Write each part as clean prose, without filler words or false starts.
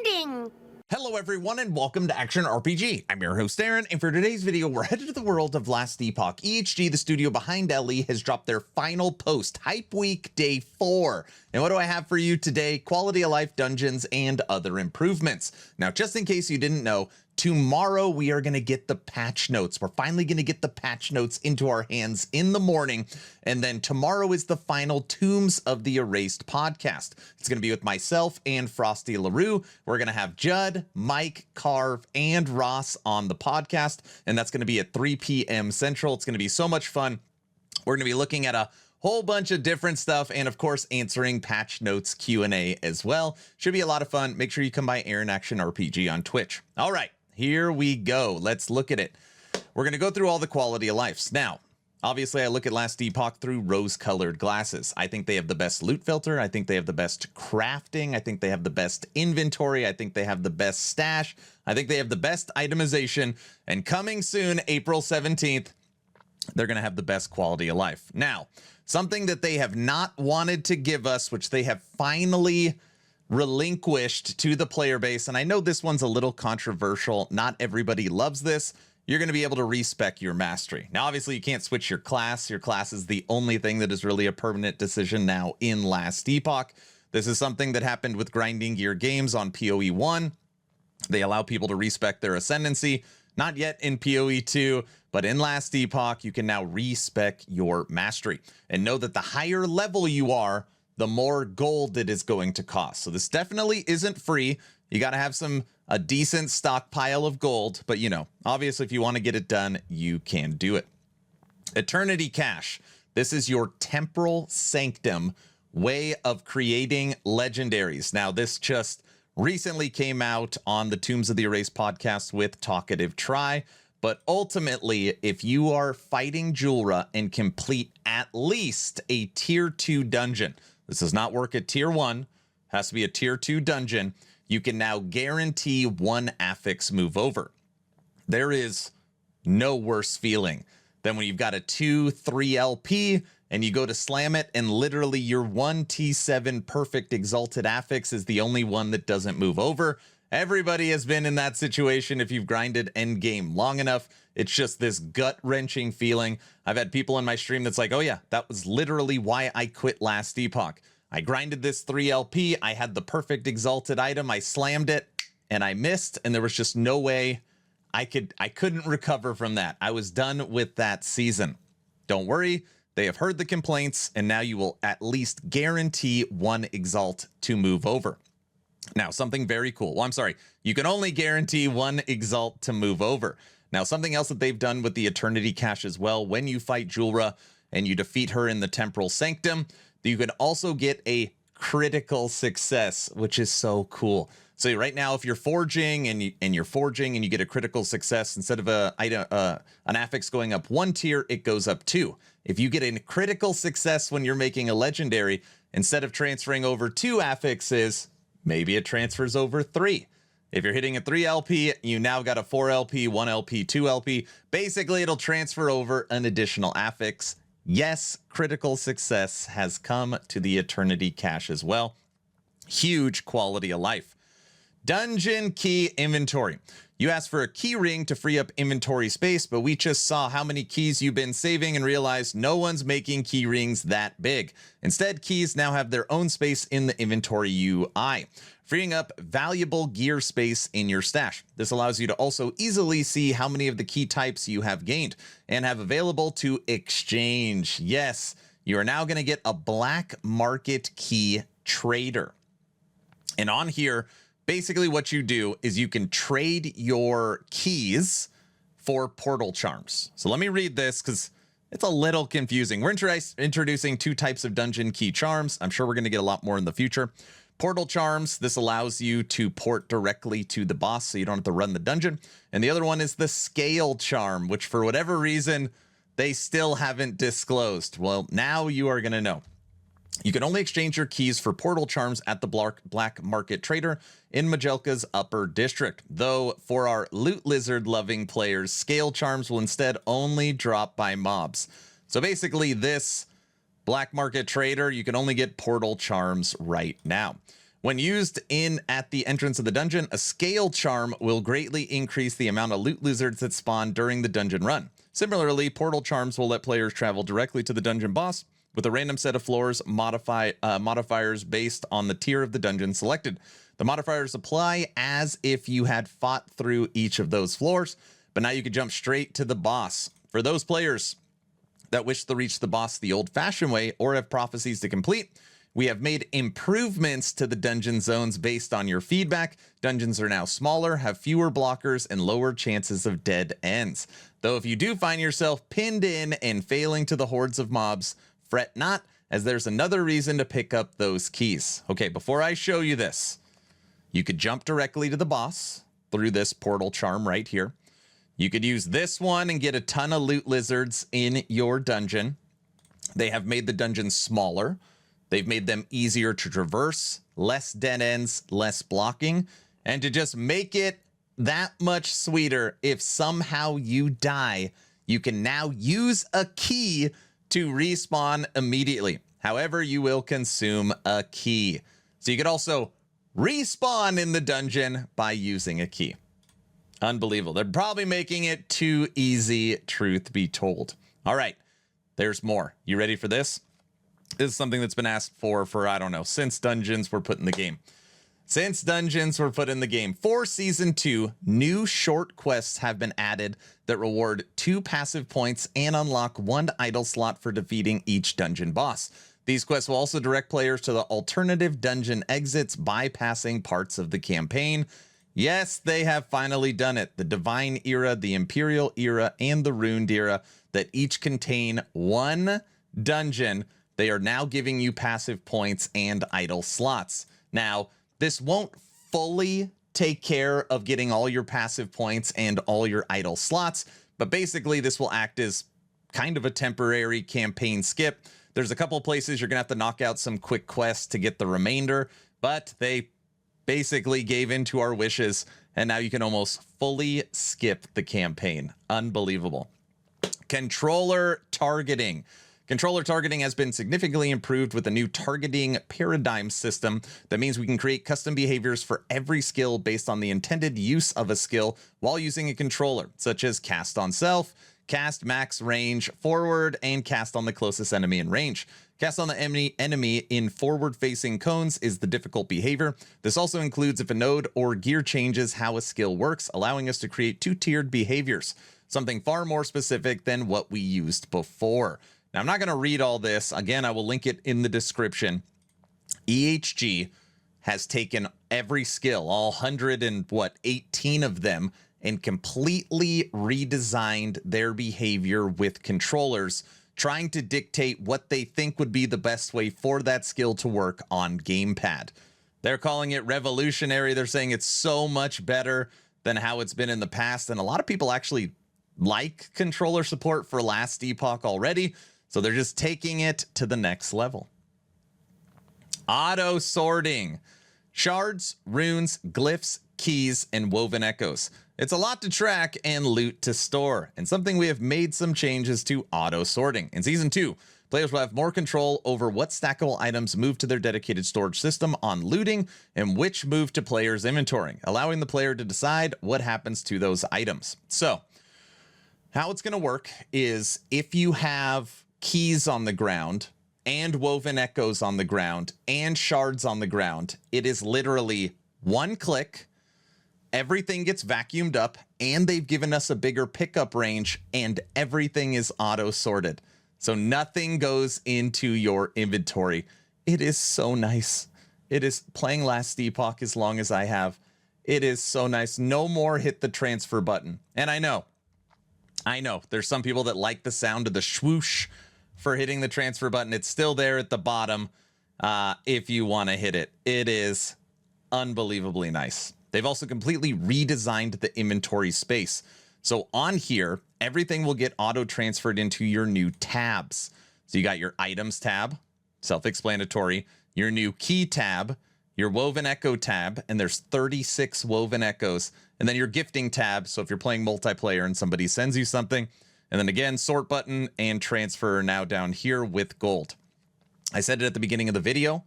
grinding! Hello everyone and welcome to Action RPG. I'm your host Aaron, and for today's video we're headed to the world of Last Epoch. EHG, the studio behind LE, has dropped their final post, Hype Week Day 4. And what do I have for you today? Quality of life dungeons and other improvements. Now just in case you didn't know, tomorrow we are going to get the patch notes. We're finally going to get the patch notes into our hands in the morning. And then tomorrow is the final Tombs of the Erased podcast. It's going to be with myself and Frosty LaRue. We're going to have Judd, Mike, Carve, and Ross on the podcast. And that's going to be at 3 p.m. Central. It's going to be so much fun. We're going to be looking at a whole bunch of different stuff and of course answering patch notes Q&A as well. Should be a lot of fun. Make sure you come by Aaron Action RPG on Twitch. All right. Here we go. Let's look at it. We're going to go through all the quality of lives. Now, obviously, I look at Last Epoch through rose-colored glasses. I think they have the best loot filter. I think they have the best crafting. I think they have the best inventory. I think they have the best stash. I think they have the best itemization. And coming soon, April 17th, they're going to have the best quality of life. Now, something that they have not wanted to give us, which they have finally relinquished to the player base, and I know this one's a little controversial. Not everybody loves this. You're going to be able to respec your mastery. Now, obviously, you can't switch your class. Your class is the only thing that is really a permanent decision now in Last Epoch. This is something that happened with Grinding Gear Games on PoE 1. They allow people to respec their ascendancy. Not yet in PoE 2, but in Last Epoch, you can now respec your mastery. And know that the higher level you are, the more gold it is going to cost. So this definitely isn't free. You got to have a decent stockpile of gold, but you know, obviously if you want to get it done, you can do it. Eternity Cache. This is your temporal sanctum way of creating legendaries. Now this just recently came out on the Tombs of the Erased podcast with Talkative Try. But ultimately, if you are fighting Julra and complete at least a tier 2 dungeon, this does not work at tier 1, has to be a tier 2 dungeon, you can now guarantee one affix move over. There is no worse feeling than when you've got a 2-3 LP and you go to slam it and literally your 1T7 perfect exalted affix is the only one that doesn't move over. Everybody has been in that situation if you've grinded endgame long enough. It's just this gut-wrenching feeling. I've had people in my stream that's like, oh yeah, that was literally why I quit Last Epoch. I grinded this 3LP, I had the perfect exalted item, I slammed it, and I missed, and there was just no way I couldn't recover from that. I was done with that season. Don't worry, they have heard the complaints, and now you will at least guarantee one exalt to move over. Now, something very cool. Well, I'm sorry. You can only guarantee one exalt to move over. Now, something else that they've done with the Eternity Cache as well, when you fight Julra and you defeat her in the Temporal Sanctum, you can also get a critical success, which is so cool. So right now, if you're forging and you're forging and you get a critical success, instead of an affix going up 1 tier, it goes up 2. If you get a critical success when you're making a legendary, instead of transferring over 2 affixes, maybe it transfers over 3. If you're hitting a 3 LP, you now got a 4 LP, 1 LP, 2 LP. Basically, it'll transfer over an additional affix. Yes, critical success has come to the Eternity Cache as well. Huge quality of life. Dungeon key inventory. You asked for a key ring to free up inventory space, but we just saw how many keys you've been saving and realized no one's making key rings that big. Instead, keys now have their own space in the inventory UI, freeing up valuable gear space in your stash. This allows you to also easily see how many of the key types you have gained and have available to exchange. Yes, you are now going to get a black market key trader. And on here, basically what you do is you can trade your keys for portal charms. So let me read this because it's a little confusing. We're introducing 2 types of dungeon key charms. I'm sure we're going to get a lot more in the future. Portal charms, this allows you to port directly to the boss so you don't have to run the dungeon. And the other one is the scale charm, which for whatever reason, they still haven't disclosed. Well, now you are going to know. You can only exchange your keys for portal charms at the black market trader in Majelka's upper district. Though for our loot lizard loving players, scale charms will instead only drop by mobs. So basically this black market trader, you can only get portal charms right now. When used at the entrance of the dungeon, a scale charm will greatly increase the amount of loot lizards that spawn during the dungeon run. Similarly, portal charms will let players travel directly to the dungeon boss with a random set of floors modifiers based on the tier of the dungeon selected. The modifiers apply as if you had fought through each of those floors, but now you can jump straight to the boss. For those players that wish to reach the boss the old-fashioned way or have prophecies to complete, we have made improvements to the dungeon zones based on your feedback. Dungeons are now smaller, have fewer blockers, and lower chances of dead ends. Though if you do find yourself pinned in and failing to the hordes of mobs, fret not, as there's another reason to pick up those keys. Okay, before I show you this, you could jump directly to the boss through this portal charm right here. You could use this one and get a ton of loot lizards in your dungeon. They have made the dungeons smaller. They've made them easier to traverse, less dead ends, less blocking, and to just make it that much sweeter, if somehow you die, you can now use a key to respawn immediately. However, you will consume a key. So you could also respawn in the dungeon by using a key. Unbelievable. They're probably making it too easy, truth be told. All right, there's more. You ready for this? This is something that's been asked for, I don't know, since dungeons were put in the game. For Season 2, new short quests have been added that reward 2 passive points and unlock 1 idle slot for defeating each dungeon boss. These quests will also direct players to the alternative dungeon exits, bypassing parts of the campaign. Yes, they have finally done it. The Divine Era, the Imperial Era, and the Ruined Era that each contain 1 dungeon. They are now giving you passive points and idle slots. Now, this won't fully take care of getting all your passive points and all your idle slots, but basically this will act as kind of a temporary campaign skip. There's a couple places you're gonna have to knock out some quick quests to get the remainder, but they basically gave in to our wishes, and now you can almost fully skip the campaign. Unbelievable. Controller targeting. Controller targeting has been significantly improved with a new targeting paradigm system that means we can create custom behaviors for every skill based on the intended use of a skill while using a controller, such as cast on self, cast max range forward, and cast on the closest enemy in range. Cast on the enemy in forward-facing cones is the difficult behavior. This also includes if a node or gear changes how a skill works, allowing us to create 2-tiered behaviors, something far more specific than what we used before. Now, I'm not going to read all this. Again, I will link it in the description. EHG has taken every skill, all 118 of them, and completely redesigned their behavior with controllers, trying to dictate what they think would be the best way for that skill to work on gamepad. They're calling it revolutionary. They're saying it's so much better than how it's been in the past. And a lot of people actually like controller support for Last Epoch already. So they're just taking it to the next level. Auto sorting. Shards, runes, glyphs, keys, and woven echoes. It's a lot to track and loot to store, and something we have made some changes to auto sorting. In Season 2, players will have more control over what stackable items move to their dedicated storage system on looting and which move to players' inventory, allowing the player to decide what happens to those items. So, how it's going to work is if you have keys on the ground and woven echoes on the ground and shards on the ground, it is literally one click, everything gets vacuumed up, and they've given us a bigger pickup range, and everything is auto sorted. So nothing goes into your inventory. It is so nice. It is playing Last Epoch as long as I have. It is so nice. No more hit the transfer button. And I know there's some people that like the sound of the swoosh for hitting the transfer button. It's still there at the bottom if you want to hit it. It is unbelievably nice. They've also completely redesigned the inventory space. So on here, everything will get auto-transferred into your new tabs. So you got your items tab, self-explanatory, your new key tab, your woven echo tab, and there's 36 woven echoes, and then your gifting tab. So if you're playing multiplayer and somebody sends you something, and then again, sort button and transfer are now down here with gold. I said it at the beginning of the video.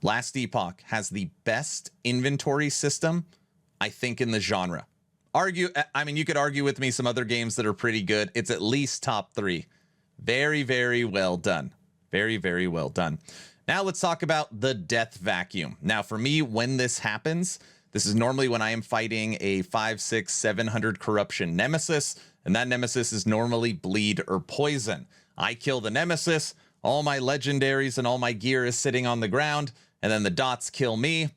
Last Epoch has the best inventory system, I think, in the genre. I mean, you could argue with me some other games that are pretty good. It's at least top 3. Very, very well done. Very, very well done. Now let's talk about the death vacuum. Now, for me, when this happens, this is normally when I am fighting a 5, 6, 700 corruption nemesis, and that nemesis is normally bleed or poison. I kill the nemesis, all my legendaries and all my gear is sitting on the ground, and then the dots kill me,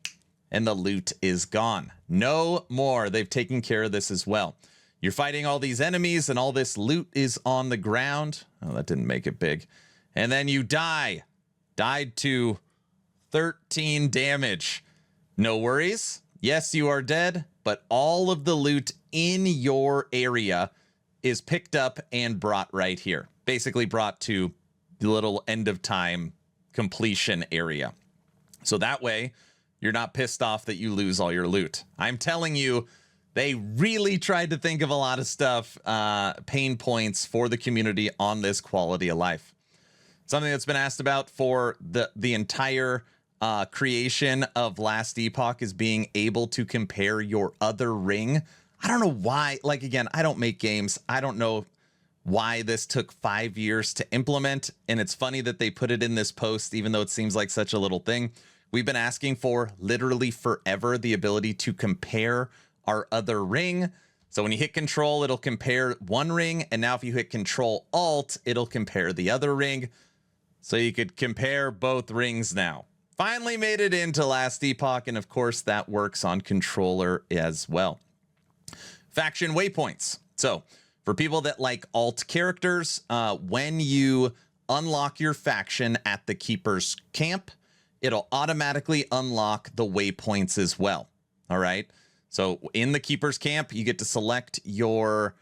and the loot is gone. No more. They've taken care of this as well. You're fighting all these enemies, and all this loot is on the ground. Oh, that didn't make it big. And then you die. Died to 13 damage. No worries. Yes, you are dead, but all of the loot in your area is picked up and brought right here. Basically brought to the little end of time completion area. So that way, you're not pissed off that you lose all your loot. I'm telling you, they really tried to think of a lot of stuff, pain points for the community on this quality of life. Something that's been asked about for the entire creation of Last Epoch is being able to compare your other ring. I don't know why. Like, again, I don't make games. I don't know why this took 5 years to implement. And it's funny that they put it in this post, even though it seems like such a little thing. We've been asking for literally forever the ability to compare our other ring. So when you hit control, it'll compare one ring. And now if you hit control alt, it'll compare the other ring. So you could compare both rings now. Finally made it into Last Epoch. And of course, that works on controller as well. Faction waypoints. So for people that like alt characters, when you unlock your faction at the Keeper's Camp, it'll automatically unlock the waypoints as well. All right. So in the Keeper's Camp, you get to select your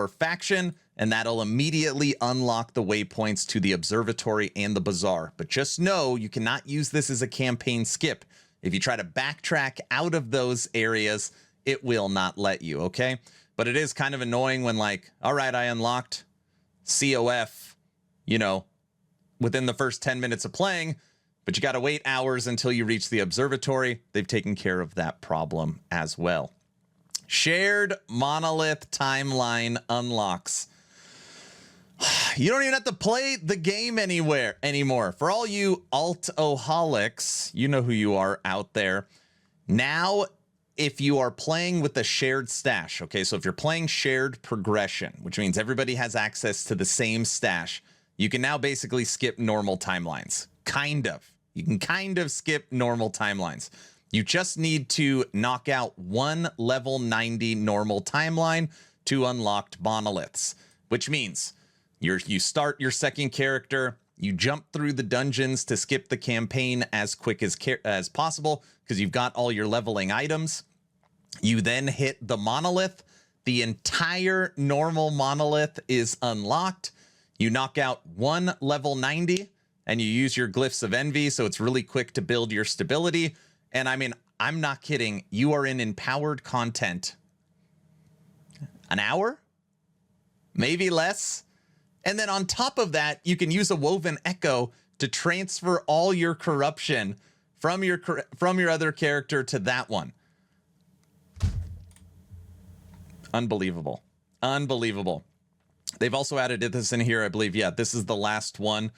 faction, and that'll immediately unlock the waypoints to the observatory and the bazaar. But just know you cannot use this as a campaign skip. If you try to backtrack out of those areas, it will not let you, okay? But it is kind of annoying when, like, all right, I unlocked COF, within the first 10 minutes of playing, but you got to wait hours until you reach the observatory. They've taken care of that problem as well. Shared monolith timeline unlocks. You don't even have to play the game anymore. For all you alt-oholics, you know who you are out there. Now, if you are playing with a shared stash, okay, so if you're playing shared progression, which means everybody has access to the same stash, you can now basically skip normal timelines. Kind of. You can kind of skip normal timelines. You just need to knock out one level 90 normal timeline to unlocked monoliths, which means you start your second character, you jump through the dungeons to skip the campaign as quick as possible because you've got all your leveling items. You then hit the monolith. The entire normal monolith is unlocked. You knock out one level 90 and you use your glyphs of envy, so it's really quick to build your stability. And I mean, I'm not kidding. You are in empowered content. An hour? Maybe less. And then on top of that, you can use a woven echo to transfer all your corruption from your other character to that one. Unbelievable. Unbelievable. They've also added this in here, I believe. Yeah, this is the last one.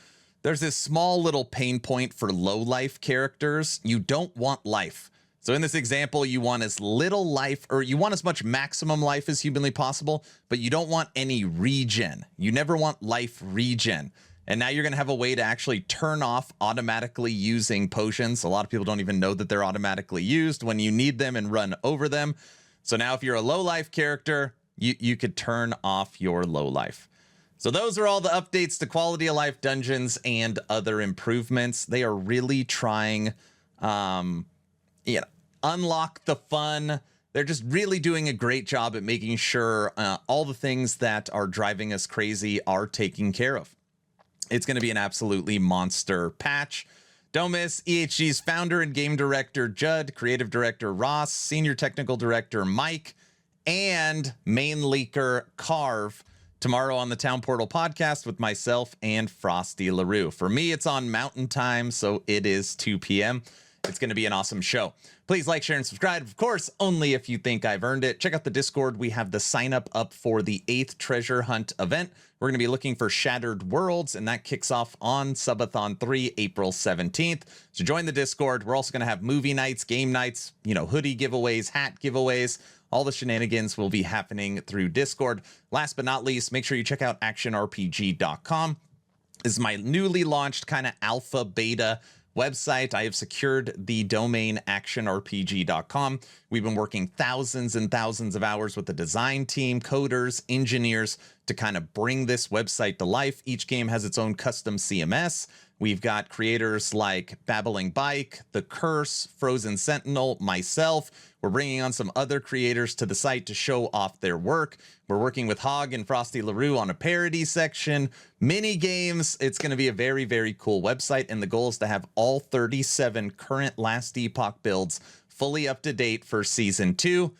There's this small little pain point for low life characters. You don't want life. So in this example, you want as little life, or you want as much maximum life as humanly possible, but you don't want any regen. You never want life regen. And now you're going to have a way to actually turn off automatically using potions. A lot of people don't even know that they're automatically used when you need them and run over them. So now if you're a low life character, you could turn off your low life. So those are all the updates to quality of life dungeons and other improvements. They are really trying, unlock the fun. They're just really doing a great job at making sure all the things that are driving us crazy are taken care of. It's going to be an absolutely monster patch. Don't miss EHG's founder and game director Judd, creative director Ross, senior technical director Mike, and main leaker Carve tomorrow on the Town Portal podcast with myself and Frosty LaRue. For me, it's on Mountain Time, so it is 2 p.m. It's going to be an awesome show. Please like, share, and subscribe. Of course, only if you think I've earned it. Check out the Discord. We have the sign up for the 8th treasure hunt event. We're going to be looking for Shattered Worlds, and that kicks off on Subathon 3, April 17th. So join the Discord. We're also going to have movie nights, game nights, hoodie giveaways, hat giveaways. All the shenanigans will be happening through Discord. Last but not least, make sure you check out actionrpg.com. This is my newly launched kind of alpha beta website. I have secured the domain actionrpg.com. We've been working thousands and thousands of hours with the design team, coders, engineers to kind of bring this website to life. Each game has its own custom CMS. We've got creators like Babbling Bike, The Curse, Frozen Sentinel, myself. We're bringing on some other creators to the site to show off their work. We're working with Hog and Frosty LaRue on a parody section, mini games. It's going to be a very, very cool website. And the goal is to have all 37 current Last Epoch builds fully up to date for season 2.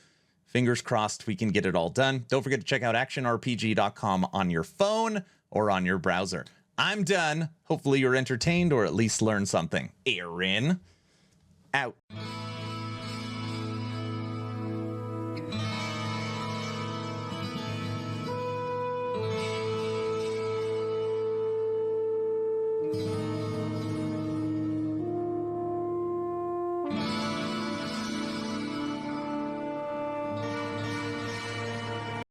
Fingers crossed we can get it all done. Don't forget to check out actionrpg.com on your phone or on your browser. I'm done. Hopefully you're entertained or at least learned something. Aaron, out.